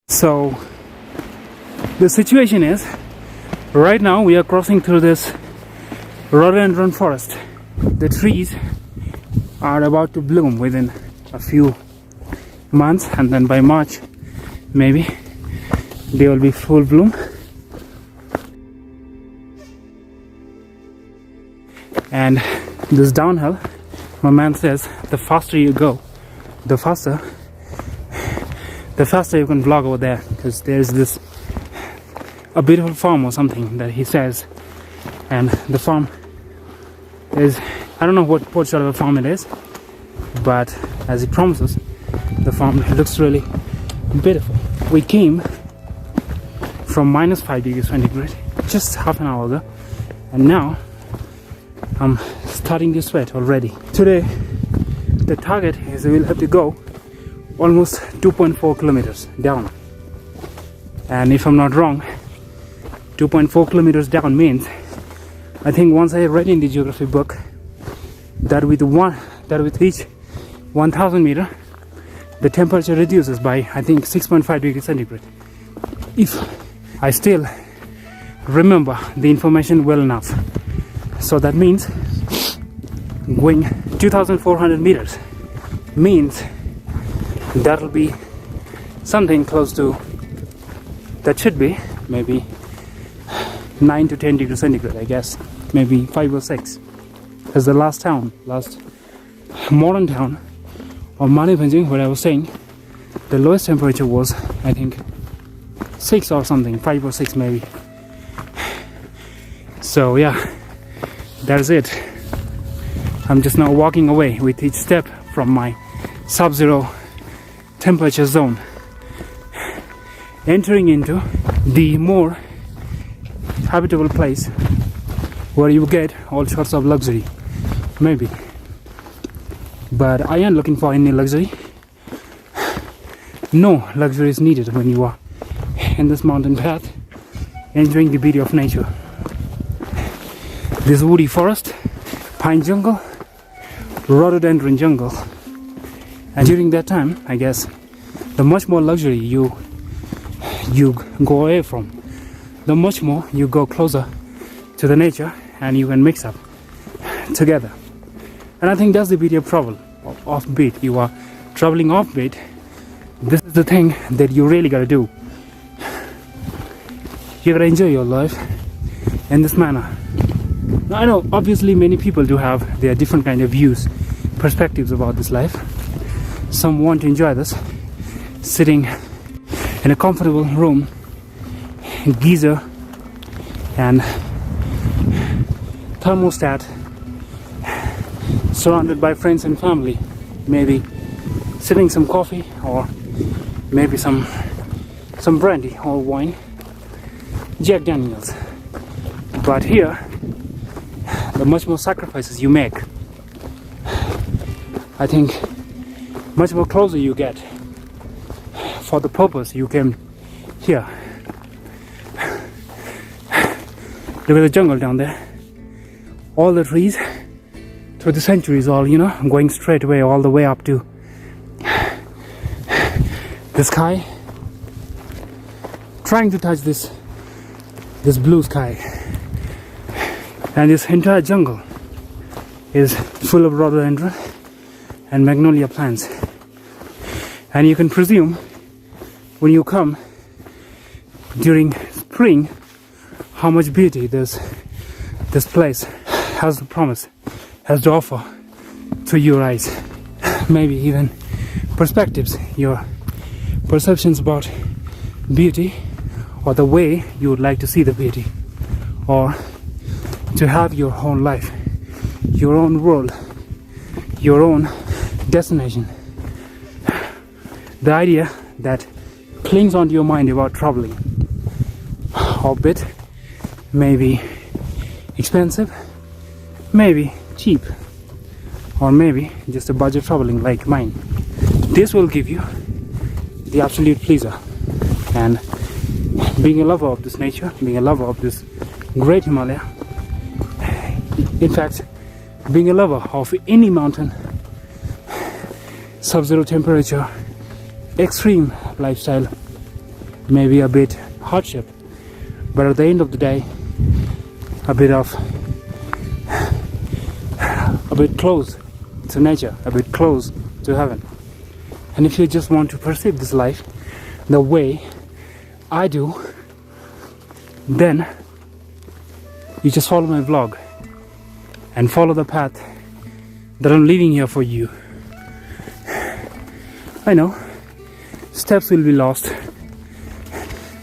So the situation is, right now we are crossing through this rhododendron forest. The trees are about to bloom within a few months, and then by March maybe they will be full bloom. And this downhill, my man says, the faster you go, the faster you can vlog over there, because there's this a beautiful farm or something that he says, and the farm is, I don't know what sort of a farm it is, but as he promises, the farm looks really beautiful. We came from -5 degrees centigrade just half an hour ago, and now I'm starting to sweat already. Today the target is we'll have to go almost 2.4 kilometers down, and if I'm not wrong, 2.4 kilometers down means, I think once I read in the geography book that with each 1000 meter the temperature reduces by, I think, 6.5 degrees centigrade, if I still remember the information well enough. So that means going 2400 meters means that will be something close to, that should be maybe 9 to 10 degrees centigrade, I guess, maybe 5 or 6, because the last modern town of Manebhanjan, where I was saying, the lowest temperature was, I think, 6 or something, 5 or 6 maybe. So yeah, that's it. I'm just now walking away with each step from my sub-zero temperature zone, entering into the more habitable place where you get all sorts of luxury, maybe. But I am looking for any luxury. No luxury is needed when you are in this mountain path, enjoying the beauty of nature. This woody forest, pine jungle, rhododendron jungle, and during that time, I guess, the much more luxury you go away from, the much more you go closer to the nature, and you can mix up together. And I think that's the beauty of travel, offbeat. You are traveling offbeat. This is the thing that you really gotta do. You gotta enjoy your life in this manner. Now, I know obviously many people do have their different kind of views, perspectives about this life. Some want to enjoy this sitting in a comfortable room, geyser and thermostat, surrounded by friends and family, maybe sipping some coffee or maybe some brandy or wine, Jack Daniels. But here, the much more sacrifices you make, I think much more closer you get for the purpose you came here. Look at the jungle down there, all the trees through the centuries, all, you know, going straight away all the way up to the sky, trying to touch this blue sky. And this entire jungle is full of rhododendron and magnolia plants. And you can presume when you come during spring how much beauty this place has to promise, has to offer to your eyes. Maybe even perspectives, your perceptions about beauty, or the way you would like to see the beauty, or to have your own life, your own world, your own destination. The idea that clings onto your mind about traveling, albeit maybe expensive, maybe cheap, or maybe just a budget traveling like mine. This will give you the absolute pleasure. And being a lover of this nature, being a lover of this great Himalaya, in fact, being a lover of any mountain, sub-zero temperature, extreme lifestyle, maybe a bit hardship, but at the end of the day, a bit close to nature, a bit close to heaven. And if you just want to perceive this life the way I do, then you just follow my vlog and follow the path that I'm leaving here for you. I know steps will be lost,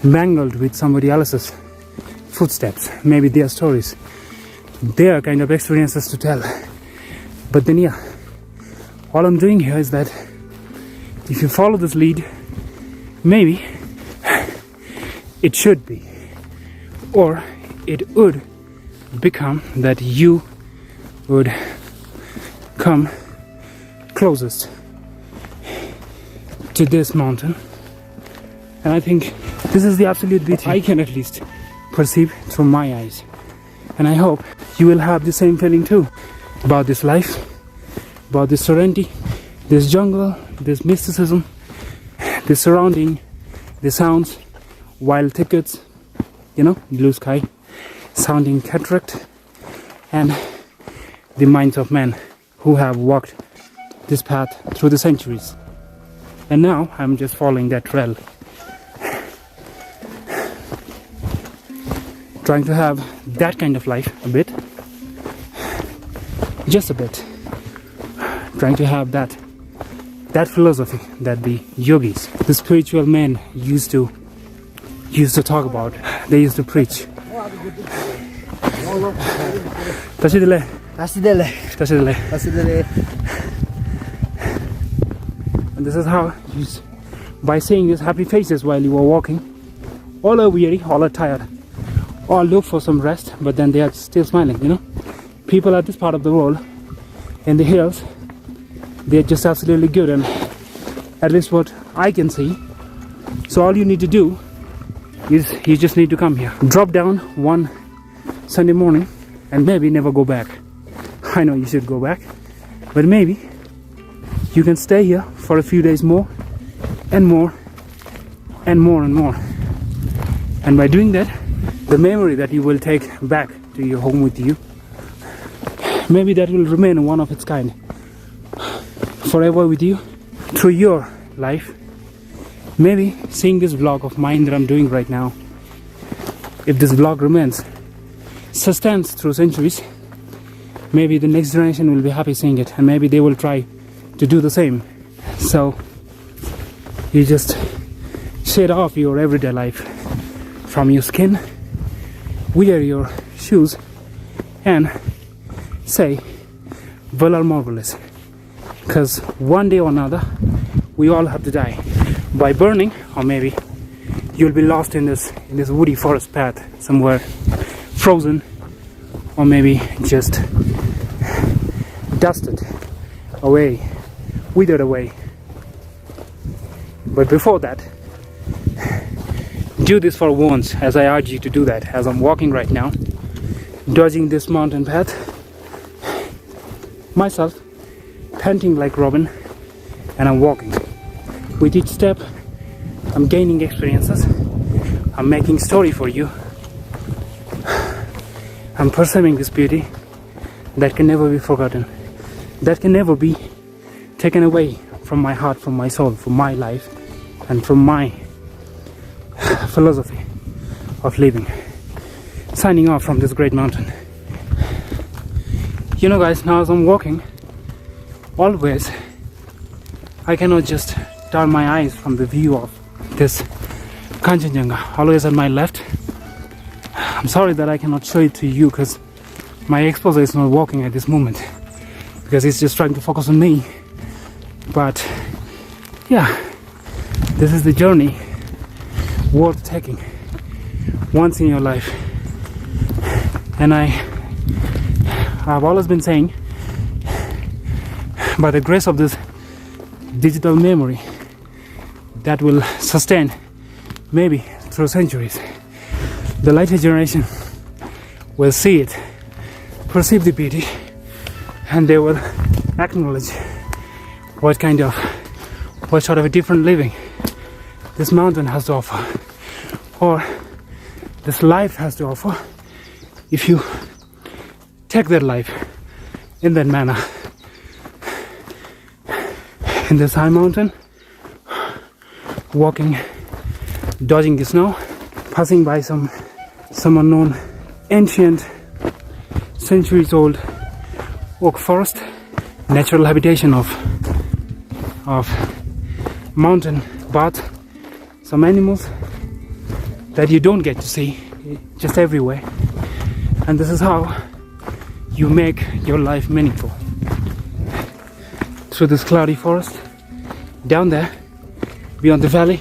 mangled with somebody else's footsteps, maybe their stories, their kind of experiences to tell. But then yeah, all I'm doing here is that if you follow this lead, maybe it should be, or it would become that you would come closest to this mountain. And I think this is the absolute beauty I can at least perceive through my eyes. And I hope you will have the same feeling too about this life, about this serenity, this jungle, this mysticism, this surrounding, the sounds, wild thickets, blue sky, sounding cataract, and the minds of men who have walked this path through the centuries. And now I'm just following that trail, trying to have that kind of life a bit, just a bit, trying to have that philosophy that the yogis, the spiritual men used to talk about. They used to preach. And this is how, by seeing these happy faces while you were walking, all are weary, all are tired, all look for some rest, but then they are still smiling. People at this part of the world, in the hills, they're just absolutely good, and at least what I can see. So all you need to do is you just need to come here, drop down one Sunday morning, and maybe never go back. I know you should go back, but maybe you can stay here for a few days more and more and more and more. And by doing that, the memory that you will take back to your home with you, maybe that will remain one of its kind forever with you through your life. Maybe seeing this vlog of mine that I'm doing right now, if this vlog remains, sustains through centuries, maybe the next generation will be happy seeing it, and maybe they will try to do the same. So you just shed off your everyday life from your skin, wear your shoes, and say, "Well, are marvelous." Because one day or another, we all have to die by burning, or maybe you'll be lost in this woody forest path somewhere, frozen, or maybe just dusted away, withered away. But before that, do this for once, as I urge you to do that, as I'm walking right now, dodging this mountain path, myself panting like Robin, and I'm walking. With each step, I'm gaining experiences, I'm making story for you, I'm perceiving this beauty that can never be forgotten, that can never be taken away from my heart, from my soul, from my life, and from my philosophy of living. Signing off from this great mountain. Guys, now as I'm walking, always I cannot just turn my eyes from the view of this Kanchenjunga, always at my left. I'm sorry that I cannot show it to you because my exposer is not working at this moment, because he's just trying to focus on me. But yeah, this is the journey worth taking once in your life. And I've always been saying, by the grace of this digital memory that will sustain maybe through centuries, the later generation will see it, perceive the beauty, and they will acknowledge what sort of a different living this mountain has to offer. or this life has to offer if you take that life in that manner. In this high mountain, walking, dodging the snow, passing by some unknown ancient centuries old oak forest, natural habitation of mountain birds, some animals that you don't get to see just everywhere. And this is how you make your life meaningful. Through this cloudy forest, down there, beyond the valley.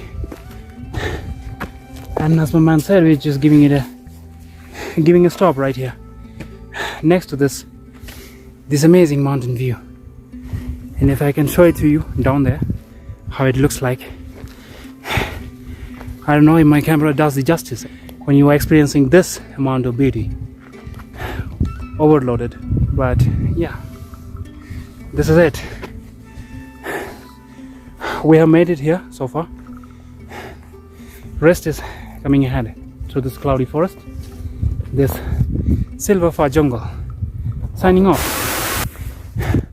And as my man said, we're just giving a stop right here, next to this amazing mountain view. And if I can show it to you down there, how it looks like, I don't know if my camera does the justice when you are experiencing this amount of beauty, overloaded. But yeah, this is it. We have made it here so far. Rest is coming ahead through this cloudy forest, this silver fir jungle. Signing off.